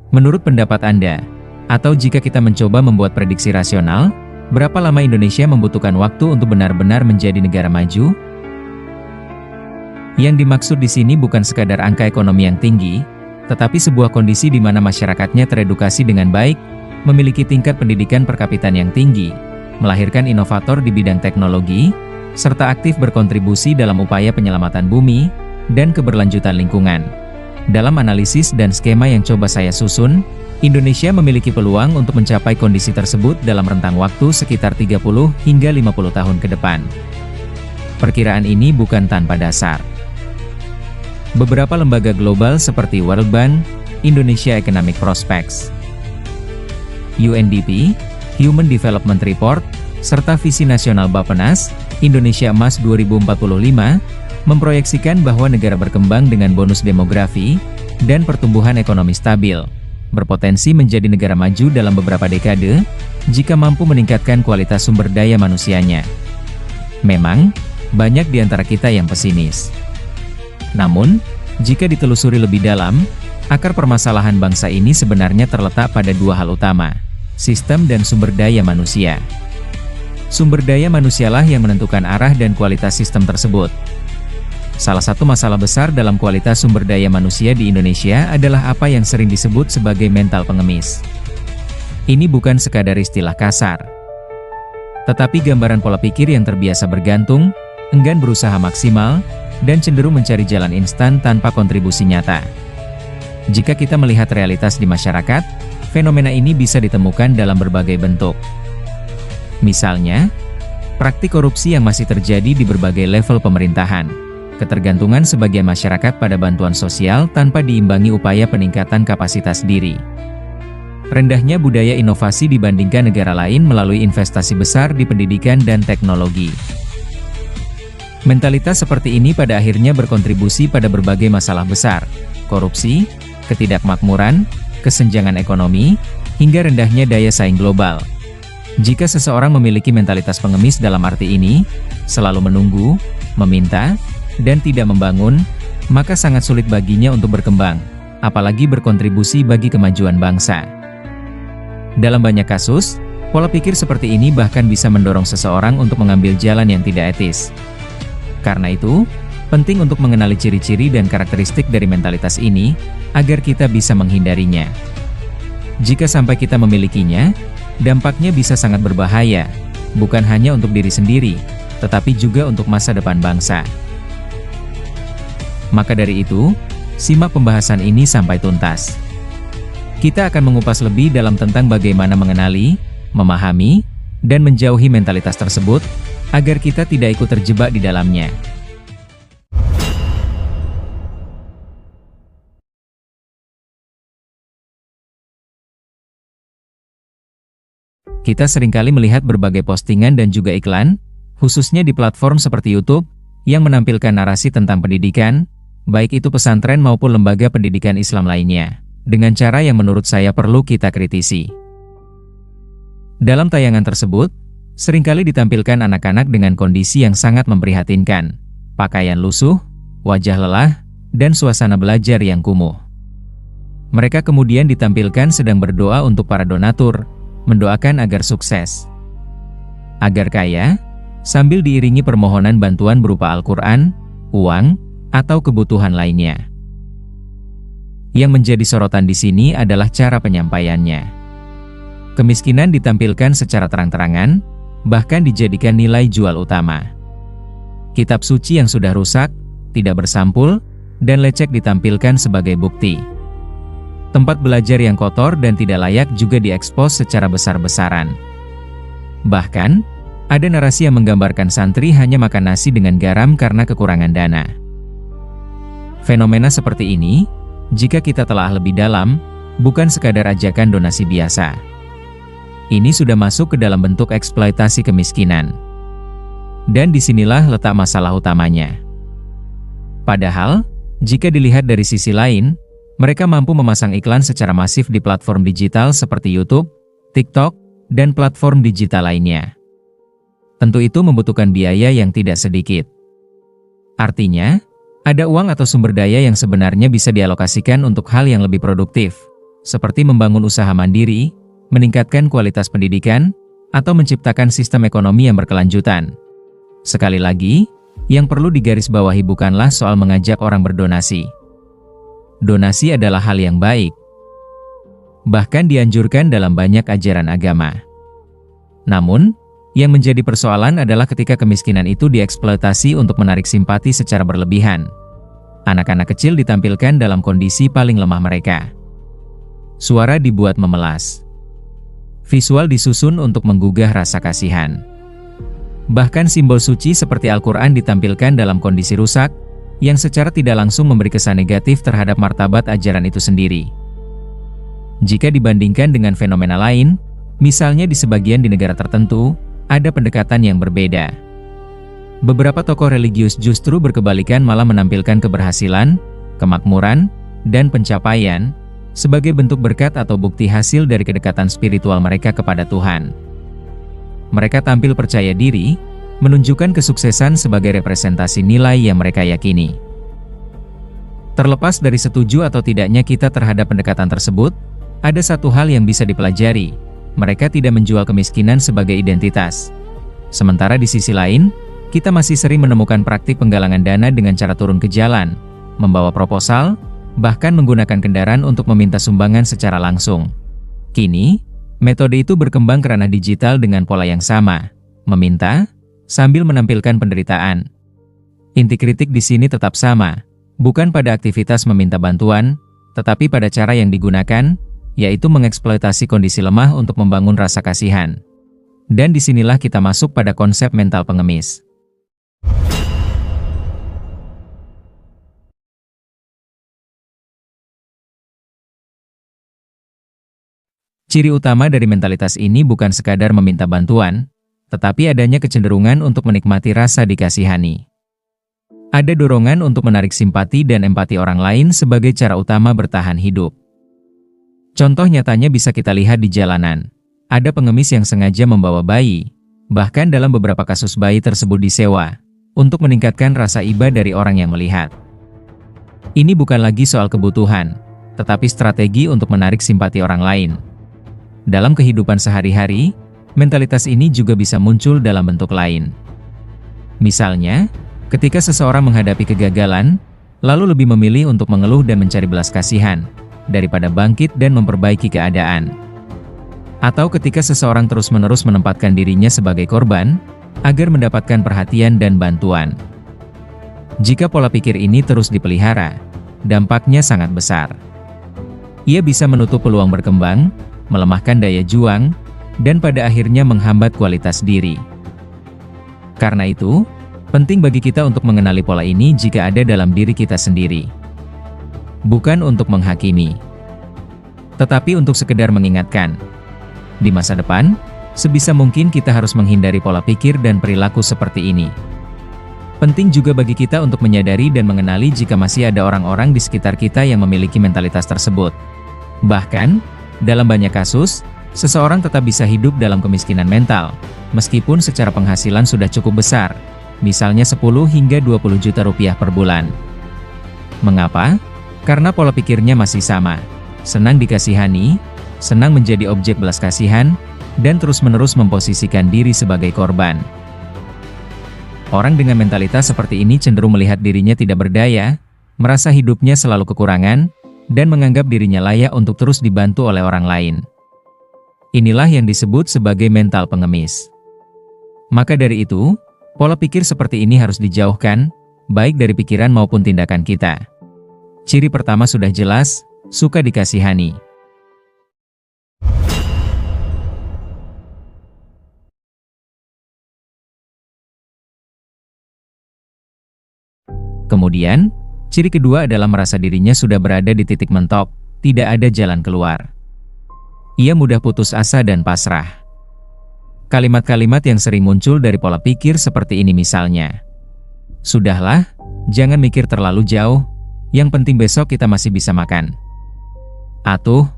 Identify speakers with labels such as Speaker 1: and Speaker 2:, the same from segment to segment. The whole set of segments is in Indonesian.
Speaker 1: Menurut pendapat Anda, atau jika kita mencoba membuat prediksi rasional, berapa lama Indonesia membutuhkan waktu untuk benar-benar menjadi negara maju? Yang dimaksud di sini bukan sekadar angka ekonomi yang tinggi, tetapi sebuah kondisi di mana masyarakatnya teredukasi dengan baik, memiliki tingkat pendidikan per kapita yang tinggi, melahirkan inovator di bidang teknologi, serta aktif berkontribusi dalam upaya penyelamatan bumi dan keberlanjutan lingkungan. Dalam analisis dan skema yang coba saya susun, Indonesia memiliki peluang untuk mencapai kondisi tersebut dalam rentang waktu sekitar 30 hingga 50 tahun ke depan. Perkiraan ini bukan tanpa dasar. Beberapa lembaga global seperti World Bank, Indonesia Economic Prospects, UNDP, Human Development Report, serta Visi Nasional Bappenas, Indonesia Emas 2045, memproyeksikan bahwa negara berkembang dengan bonus demografi dan pertumbuhan ekonomi stabil, berpotensi menjadi negara maju dalam beberapa dekade, jika mampu meningkatkan kualitas sumber daya manusianya. Memang, banyak di antara kita yang pesimis. Namun, jika ditelusuri lebih dalam, akar permasalahan bangsa ini sebenarnya terletak pada dua hal utama, sistem dan sumber daya manusia. Sumber daya manusialah yang menentukan arah dan kualitas sistem tersebut. Salah satu masalah besar dalam kualitas sumber daya manusia di Indonesia adalah apa yang sering disebut sebagai mental pengemis. Ini bukan sekadar istilah kasar, tetapi gambaran pola pikir yang terbiasa bergantung, enggan berusaha maksimal, dan cenderung mencari jalan instan tanpa kontribusi nyata. Jika kita melihat realitas di masyarakat, fenomena ini bisa ditemukan dalam berbagai bentuk. Misalnya, praktik korupsi yang masih terjadi di berbagai level pemerintahan, ketergantungan sebagian masyarakat pada bantuan sosial tanpa diimbangi upaya peningkatan kapasitas diri, rendahnya budaya inovasi dibandingkan negara lain melalui investasi besar di pendidikan dan teknologi. Mentalitas seperti ini pada akhirnya berkontribusi pada berbagai masalah besar, korupsi, ketidakmakmuran, kesenjangan ekonomi, hingga rendahnya daya saing global. Jika seseorang memiliki mentalitas pengemis dalam arti ini, selalu menunggu, meminta, dan tidak membangun, maka sangat sulit baginya untuk berkembang, apalagi berkontribusi bagi kemajuan bangsa. Dalam banyak kasus, pola pikir seperti ini bahkan bisa mendorong seseorang untuk mengambil jalan yang tidak etis. Karena itu, penting untuk mengenali ciri-ciri dan karakteristik dari mentalitas ini, agar kita bisa menghindarinya. Jika sampai kita memilikinya, dampaknya bisa sangat berbahaya, bukan hanya untuk diri sendiri, tetapi juga untuk masa depan bangsa. Maka dari itu, simak pembahasan ini sampai tuntas. Kita akan mengupas lebih dalam tentang bagaimana mengenali, memahami, dan menjauhi mentalitas tersebut, agar kita tidak ikut terjebak di dalamnya. Kita seringkali melihat berbagai postingan dan juga iklan, khususnya di platform seperti YouTube, yang menampilkan narasi tentang pendidikan, baik itu pesantren maupun lembaga pendidikan Islam lainnya, dengan cara yang menurut saya perlu kita kritisi. Dalam tayangan tersebut, seringkali ditampilkan anak-anak dengan kondisi yang sangat memprihatinkan, pakaian lusuh, wajah lelah, dan suasana belajar yang kumuh. Mereka kemudian ditampilkan sedang berdoa untuk para donatur, mendoakan agar sukses, agar kaya, sambil diiringi permohonan bantuan berupa Al-Quran, uang, atau kebutuhan lainnya. Yang menjadi sorotan di sini adalah cara penyampaiannya. Kemiskinan ditampilkan secara terang-terangan, bahkan dijadikan nilai jual utama. Kitab suci yang sudah rusak, tidak bersampul, dan lecek ditampilkan sebagai bukti. Tempat belajar yang kotor dan tidak layak juga diekspos secara besar-besaran. Bahkan, ada narasi yang menggambarkan santri hanya makan nasi dengan garam karena kekurangan dana. Fenomena seperti ini, jika kita telah lebih dalam, bukan sekadar ajakan donasi biasa. Ini sudah masuk ke dalam bentuk eksploitasi kemiskinan. Dan disinilah letak masalah utamanya. Padahal, jika dilihat dari sisi lain, mereka mampu memasang iklan secara masif di platform digital seperti YouTube, TikTok, dan platform digital lainnya. Tentu itu membutuhkan biaya yang tidak sedikit. Artinya, ada uang atau sumber daya yang sebenarnya bisa dialokasikan untuk hal yang lebih produktif, seperti membangun usaha mandiri, meningkatkan kualitas pendidikan, atau menciptakan sistem ekonomi yang berkelanjutan. Sekali lagi, yang perlu digarisbawahi bukanlah soal mengajak orang berdonasi. Donasi adalah hal yang baik, bahkan dianjurkan dalam banyak ajaran agama. Namun, yang menjadi persoalan adalah ketika kemiskinan itu dieksploitasi untuk menarik simpati secara berlebihan. Anak-anak kecil ditampilkan dalam kondisi paling lemah mereka. Suara dibuat memelas. Visual disusun untuk menggugah rasa kasihan. Bahkan simbol suci seperti Al-Quran ditampilkan dalam kondisi rusak, yang secara tidak langsung memberi kesan negatif terhadap martabat ajaran itu sendiri. Jika dibandingkan dengan fenomena lain, misalnya di sebagian di negara tertentu, ada pendekatan yang berbeda. Beberapa tokoh religius justru berkebalikan, malah menampilkan keberhasilan, kemakmuran, dan pencapaian sebagai bentuk berkat atau bukti hasil dari kedekatan spiritual mereka kepada Tuhan. Mereka tampil percaya diri, menunjukkan kesuksesan sebagai representasi nilai yang mereka yakini. Terlepas dari setuju atau tidaknya kita terhadap pendekatan tersebut, ada satu hal yang bisa dipelajari: mereka tidak menjual kemiskinan sebagai identitas. Sementara di sisi lain, kita masih sering menemukan praktik penggalangan dana dengan cara turun ke jalan, membawa proposal, bahkan menggunakan kendaraan untuk meminta sumbangan secara langsung. Kini, metode itu berkembang ke ranah digital dengan pola yang sama, meminta, sambil menampilkan penderitaan. Inti kritik di sini tetap sama, bukan pada aktivitas meminta bantuan, tetapi pada cara yang digunakan, yaitu mengeksploitasi kondisi lemah untuk membangun rasa kasihan. Dan disinilah kita masuk pada konsep mental pengemis. Ciri utama dari mentalitas ini bukan sekadar meminta bantuan, tetapi adanya kecenderungan untuk menikmati rasa dikasihani. Ada dorongan untuk menarik simpati dan empati orang lain sebagai cara utama bertahan hidup. Contoh nyatanya bisa kita lihat di jalanan. Ada pengemis yang sengaja membawa bayi, bahkan dalam beberapa kasus bayi tersebut disewa, untuk meningkatkan rasa iba dari orang yang melihat. Ini bukan lagi soal kebutuhan, tetapi strategi untuk menarik simpati orang lain. Dalam kehidupan sehari-hari, mentalitas ini juga bisa muncul dalam bentuk lain. Misalnya, ketika seseorang menghadapi kegagalan, lalu lebih memilih untuk mengeluh dan mencari belas kasihan, daripada bangkit dan memperbaiki keadaan. Atau ketika seseorang terus-menerus menempatkan dirinya sebagai korban, agar mendapatkan perhatian dan bantuan. Jika pola pikir ini terus dipelihara, dampaknya sangat besar. Ia bisa menutup peluang berkembang, melemahkan daya juang, dan pada akhirnya menghambat kualitas diri. Karena itu, penting bagi kita untuk mengenali pola ini jika ada dalam diri kita sendiri. Bukan untuk menghakimi, tetapi untuk sekedar mengingatkan. Di masa depan, sebisa mungkin kita harus menghindari pola pikir dan perilaku seperti ini. Penting juga bagi kita untuk menyadari dan mengenali jika masih ada orang-orang di sekitar kita yang memiliki mentalitas tersebut. Bahkan, dalam banyak kasus, seseorang tetap bisa hidup dalam kemiskinan mental, meskipun secara penghasilan sudah cukup besar, misalnya 10 hingga 20 juta rupiah per bulan. Mengapa? Karena pola pikirnya masih sama, senang dikasihani, senang menjadi objek belas kasihan, dan terus-menerus memposisikan diri sebagai korban. Orang dengan mentalitas seperti ini cenderung melihat dirinya tidak berdaya, merasa hidupnya selalu kekurangan, dan menganggap dirinya layak untuk terus dibantu oleh orang lain. Inilah yang disebut sebagai mental pengemis. Maka dari itu, pola pikir seperti ini harus dijauhkan, baik dari pikiran maupun tindakan kita. Ciri pertama sudah jelas, suka dikasihani. Kemudian, ciri kedua adalah merasa dirinya sudah berada di titik mentok, tidak ada jalan keluar. Ia mudah putus asa dan pasrah. Kalimat-kalimat yang sering muncul dari pola pikir seperti ini misalnya, "Sudahlah, jangan mikir terlalu jauh, yang penting besok kita masih bisa makan." Atau,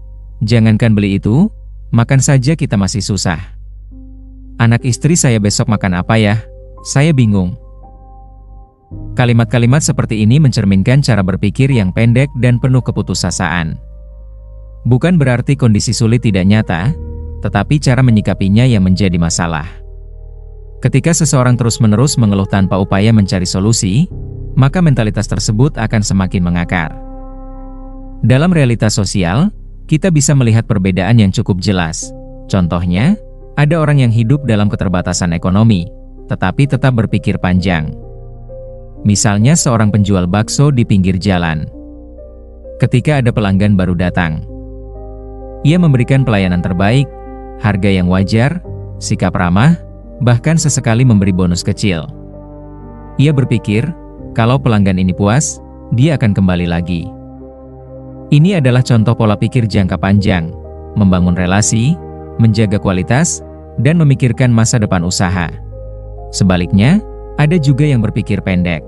Speaker 1: "Jangankan beli itu, makan saja kita masih susah. Anak istri saya besok makan apa ya? Saya bingung." Kalimat-kalimat seperti ini mencerminkan cara berpikir yang pendek dan penuh keputusasaan. Bukan berarti kondisi sulit tidak nyata, tetapi cara menyikapinya yang menjadi masalah. Ketika seseorang terus-menerus mengeluh tanpa upaya mencari solusi, maka mentalitas tersebut akan semakin mengakar. Dalam realitas sosial, kita bisa melihat perbedaan yang cukup jelas. Contohnya, ada orang yang hidup dalam keterbatasan ekonomi, tetapi tetap berpikir panjang. Misalnya seorang penjual bakso di pinggir jalan. Ketika ada pelanggan baru datang, ia memberikan pelayanan terbaik, harga yang wajar, sikap ramah, bahkan sesekali memberi bonus kecil. Ia berpikir, kalau pelanggan ini puas, dia akan kembali lagi. Ini adalah contoh pola pikir jangka panjang, membangun relasi, menjaga kualitas, dan memikirkan masa depan usaha. Sebaliknya, ada juga yang berpikir pendek.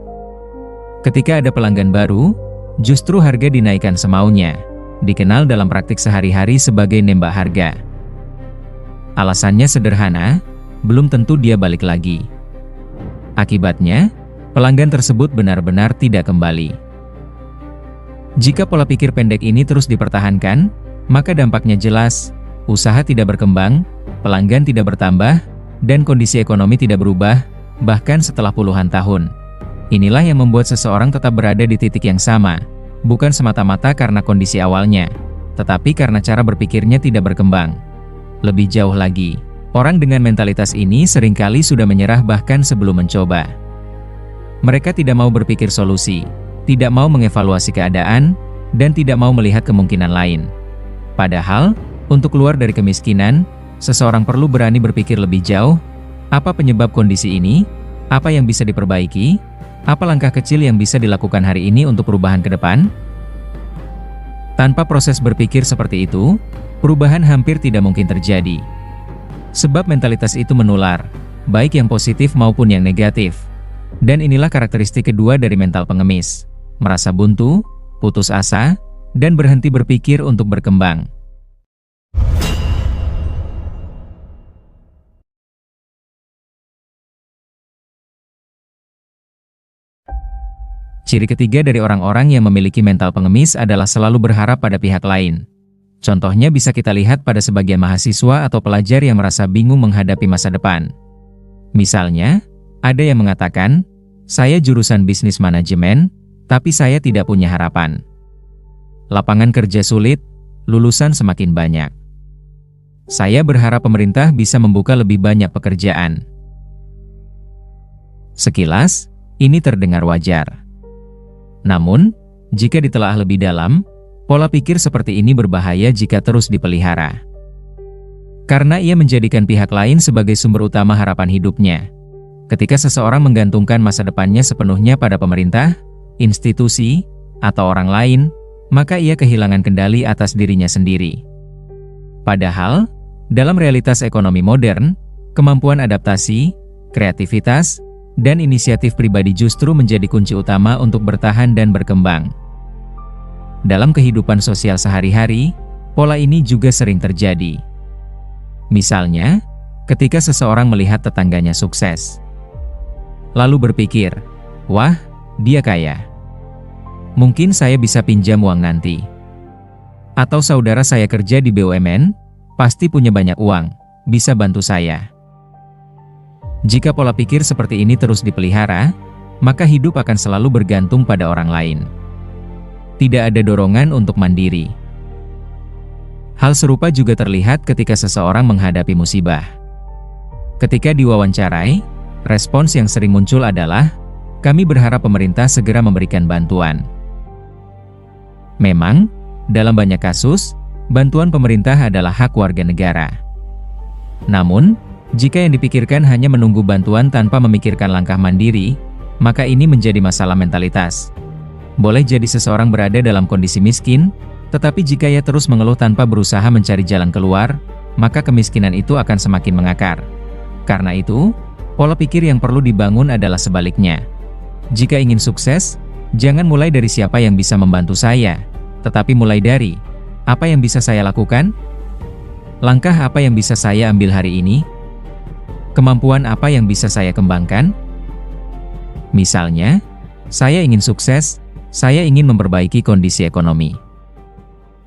Speaker 1: Ketika ada pelanggan baru, justru harga dinaikkan semaunya, dikenal dalam praktik sehari-hari sebagai nembak harga. Alasannya sederhana, belum tentu dia balik lagi. Akibatnya, pelanggan tersebut benar-benar tidak kembali. Jika pola pikir pendek ini terus dipertahankan, maka dampaknya jelas, usaha tidak berkembang, pelanggan tidak bertambah, dan kondisi ekonomi tidak berubah, bahkan setelah puluhan tahun. Inilah yang membuat seseorang tetap berada di titik yang sama, bukan semata-mata karena kondisi awalnya, tetapi karena cara berpikirnya tidak berkembang. Lebih jauh lagi, orang dengan mentalitas ini seringkali sudah menyerah bahkan sebelum mencoba. Mereka tidak mau berpikir solusi, tidak mau mengevaluasi keadaan, dan tidak mau melihat kemungkinan lain. Padahal, untuk keluar dari kemiskinan, seseorang perlu berani berpikir lebih jauh, apa penyebab kondisi ini, apa yang bisa diperbaiki, apa langkah kecil yang bisa dilakukan hari ini untuk perubahan ke depan. Tanpa proses berpikir seperti itu, perubahan hampir tidak mungkin terjadi. Sebab mentalitas itu menular, baik yang positif maupun yang negatif. Dan inilah karakteristik kedua dari mental pengemis. Merasa buntu, putus asa, dan berhenti berpikir untuk berkembang. Ciri ketiga dari orang-orang yang memiliki mental pengemis adalah selalu berharap pada pihak lain. Contohnya bisa kita lihat pada sebagian mahasiswa atau pelajar yang merasa bingung menghadapi masa depan. Misalnya, ada yang mengatakan, "Saya jurusan bisnis manajemen, tapi saya tidak punya harapan. Lapangan kerja sulit, lulusan semakin banyak. Saya berharap pemerintah bisa membuka lebih banyak pekerjaan." Sekilas, ini terdengar wajar. Namun, jika ditelaah lebih dalam, pola pikir seperti ini berbahaya jika terus dipelihara. Karena ia menjadikan pihak lain sebagai sumber utama harapan hidupnya. Ketika seseorang menggantungkan masa depannya sepenuhnya pada pemerintah, institusi, atau orang lain, maka ia kehilangan kendali atas dirinya sendiri. Padahal, dalam realitas ekonomi modern, kemampuan adaptasi, kreativitas, dan inisiatif pribadi justru menjadi kunci utama untuk bertahan dan berkembang. Dalam kehidupan sosial sehari-hari, pola ini juga sering terjadi. Misalnya, ketika seseorang melihat tetangganya sukses, lalu berpikir, "Wah, dia kaya. Mungkin saya bisa pinjam uang nanti." Atau saudara saya kerja di BUMN, pasti punya banyak uang, bisa bantu saya. Jika pola pikir seperti ini terus dipelihara, maka hidup akan selalu bergantung pada orang lain. Tidak ada dorongan untuk mandiri. Hal serupa juga terlihat ketika seseorang menghadapi musibah. Ketika diwawancarai, respons yang sering muncul adalah, "Kami berharap pemerintah segera memberikan bantuan." Memang, dalam banyak kasus, bantuan pemerintah adalah hak warga negara. Namun, jika yang dipikirkan hanya menunggu bantuan tanpa memikirkan langkah mandiri, maka ini menjadi masalah mentalitas. Boleh jadi seseorang berada dalam kondisi miskin, tetapi jika ia terus mengeluh tanpa berusaha mencari jalan keluar, maka kemiskinan itu akan semakin mengakar. Karena itu, pola pikir yang perlu dibangun adalah sebaliknya. Jika ingin sukses, jangan mulai dari siapa yang bisa membantu saya, tetapi mulai dari, apa yang bisa saya lakukan? Langkah apa yang bisa saya ambil hari ini? Kemampuan apa yang bisa saya kembangkan? Misalnya, saya ingin sukses, saya ingin memperbaiki kondisi ekonomi.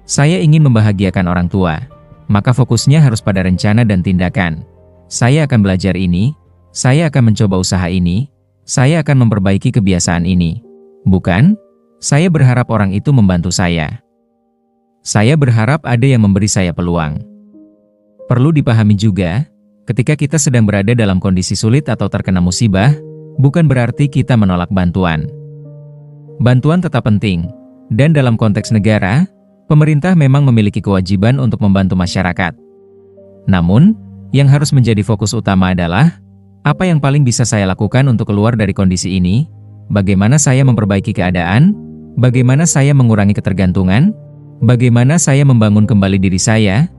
Speaker 1: Saya ingin membahagiakan orang tua. Maka fokusnya harus pada rencana dan tindakan. Saya akan belajar ini, saya akan mencoba usaha ini, saya akan memperbaiki kebiasaan ini. Bukan, saya berharap orang itu membantu saya. Saya berharap ada yang memberi saya peluang. Perlu dipahami juga, ketika kita sedang berada dalam kondisi sulit atau terkena musibah, bukan berarti kita menolak bantuan. Bantuan tetap penting, dan dalam konteks negara, pemerintah memang memiliki kewajiban untuk membantu masyarakat. Namun, yang harus menjadi fokus utama adalah, apa yang paling bisa saya lakukan untuk keluar dari kondisi ini, bagaimana saya memperbaiki keadaan, bagaimana saya mengurangi ketergantungan, bagaimana saya membangun kembali diri saya.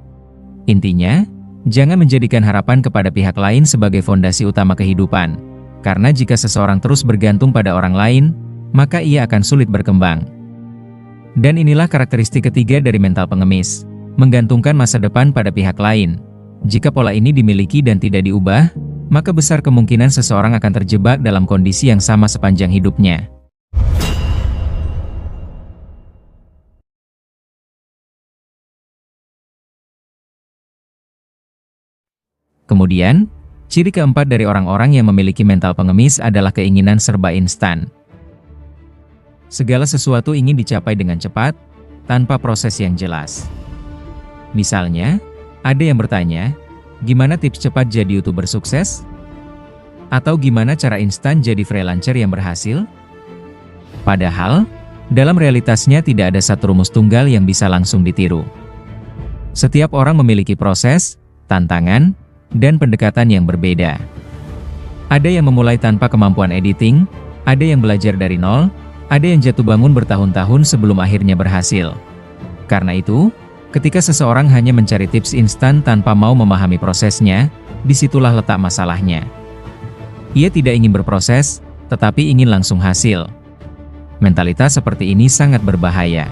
Speaker 1: Intinya, jangan menjadikan harapan kepada pihak lain sebagai fondasi utama kehidupan, karena jika seseorang terus bergantung pada orang lain, maka ia akan sulit berkembang. Dan inilah karakteristik ketiga dari mental pengemis, menggantungkan masa depan pada pihak lain. Jika pola ini dimiliki dan tidak diubah, maka besar kemungkinan seseorang akan terjebak dalam kondisi yang sama sepanjang hidupnya. Kemudian, ciri keempat dari orang-orang yang memiliki mental pengemis adalah keinginan serba instan. Segala sesuatu ingin dicapai dengan cepat, tanpa proses yang jelas. Misalnya, ada yang bertanya, gimana tips cepat jadi YouTuber sukses? Atau gimana cara instan jadi freelancer yang berhasil? Padahal, dalam realitasnya tidak ada satu rumus tunggal yang bisa langsung ditiru. Setiap orang memiliki proses, tantangan, dan pendekatan yang berbeda. Ada yang memulai tanpa kemampuan editing, ada yang belajar dari nol, ada yang jatuh bangun bertahun-tahun sebelum akhirnya berhasil. Karena itu, ketika seseorang hanya mencari tips instan tanpa mau memahami prosesnya, disitulah letak masalahnya. Ia tidak ingin berproses, tetapi ingin langsung hasil. Mentalitas seperti ini sangat berbahaya.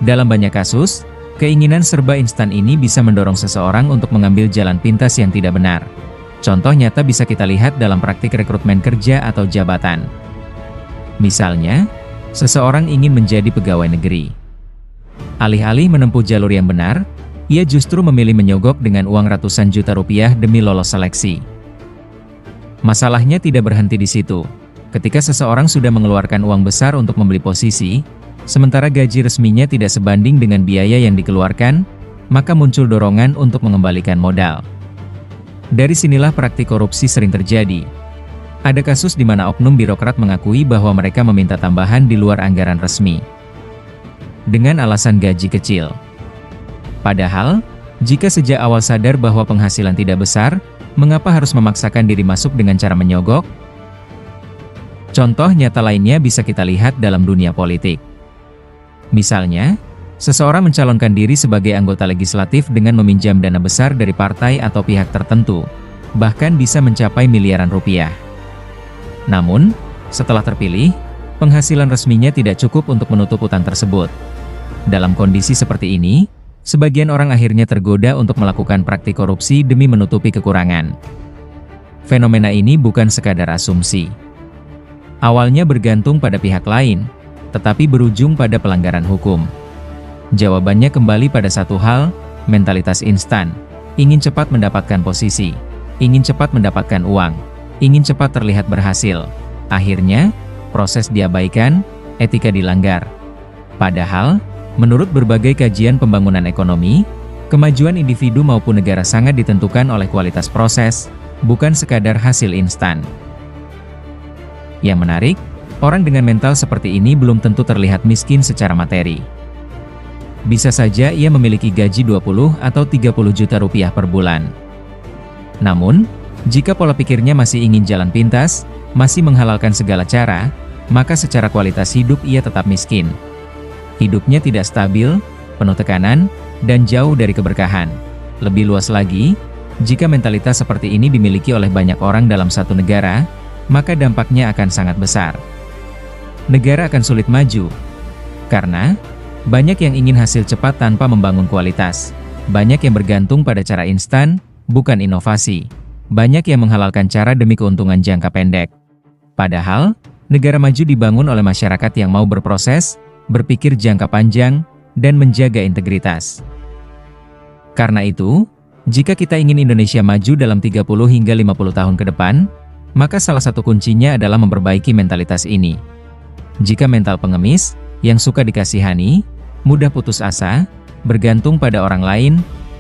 Speaker 1: Dalam banyak kasus, keinginan serba instan ini bisa mendorong seseorang untuk mengambil jalan pintas yang tidak benar. Contoh nyata bisa kita lihat dalam praktik rekrutmen kerja atau jabatan. Misalnya, seseorang ingin menjadi pegawai negeri. Alih-alih menempuh jalur yang benar, ia justru memilih menyogok dengan uang ratusan juta rupiah demi lolos seleksi. Masalahnya tidak berhenti di situ. Ketika seseorang sudah mengeluarkan uang besar untuk membeli posisi, sementara gaji resminya tidak sebanding dengan biaya yang dikeluarkan, maka muncul dorongan untuk mengembalikan modal. Dari sinilah praktik korupsi sering terjadi. Ada kasus di mana oknum birokrat mengakui bahwa mereka meminta tambahan di luar anggaran resmi, dengan alasan gaji kecil. Padahal, jika sejak awal sadar bahwa penghasilan tidak besar, mengapa harus memaksakan diri masuk dengan cara menyogok? Contoh nyata lainnya bisa kita lihat dalam dunia politik. Misalnya, seseorang mencalonkan diri sebagai anggota legislatif dengan meminjam dana besar dari partai atau pihak tertentu, bahkan bisa mencapai miliaran rupiah. Namun, setelah terpilih, penghasilan resminya tidak cukup untuk menutup utang tersebut. Dalam kondisi seperti ini, sebagian orang akhirnya tergoda untuk melakukan praktik korupsi demi menutupi kekurangan. Fenomena ini bukan sekadar asumsi. Awalnya bergantung pada pihak lain, tetapi berujung pada pelanggaran hukum. Jawabannya kembali pada satu hal, mentalitas instan. Ingin cepat mendapatkan posisi, ingin cepat mendapatkan uang, ingin cepat terlihat berhasil. Akhirnya, proses diabaikan, etika dilanggar. Padahal, menurut berbagai kajian pembangunan ekonomi, kemajuan individu maupun negara sangat ditentukan oleh kualitas proses, bukan sekadar hasil instan. Yang menarik, orang dengan mental seperti ini belum tentu terlihat miskin secara materi. Bisa saja ia memiliki gaji 20 atau 30 juta rupiah per bulan. Namun, jika pola pikirnya masih ingin jalan pintas, masih menghalalkan segala cara, maka secara kualitas hidup ia tetap miskin. Hidupnya tidak stabil, penuh tekanan, dan jauh dari keberkahan. Lebih luas lagi, jika mentalitas seperti ini dimiliki oleh banyak orang dalam satu negara, maka dampaknya akan sangat besar. Negara akan sulit maju, karena banyak yang ingin hasil cepat tanpa membangun kualitas. Banyak yang bergantung pada cara instan, bukan inovasi. Banyak yang menghalalkan cara demi keuntungan jangka pendek. Padahal, negara maju dibangun oleh masyarakat yang mau berproses, berpikir jangka panjang, dan menjaga integritas. Karena itu, jika kita ingin Indonesia maju dalam 30 hingga 50 tahun ke depan, maka salah satu kuncinya adalah memperbaiki mentalitas ini. Jika mental pengemis, yang suka dikasihani, mudah putus asa, bergantung pada orang lain,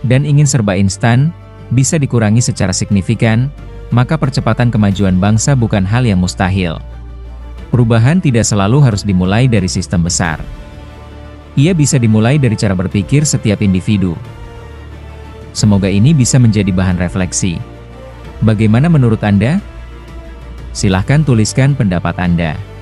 Speaker 1: dan ingin serba instan, bisa dikurangi secara signifikan, maka percepatan kemajuan bangsa bukan hal yang mustahil. Perubahan tidak selalu harus dimulai dari sistem besar. Ia bisa dimulai dari cara berpikir setiap individu. Semoga ini bisa menjadi bahan refleksi. Bagaimana menurut Anda? Silahkan tuliskan pendapat Anda.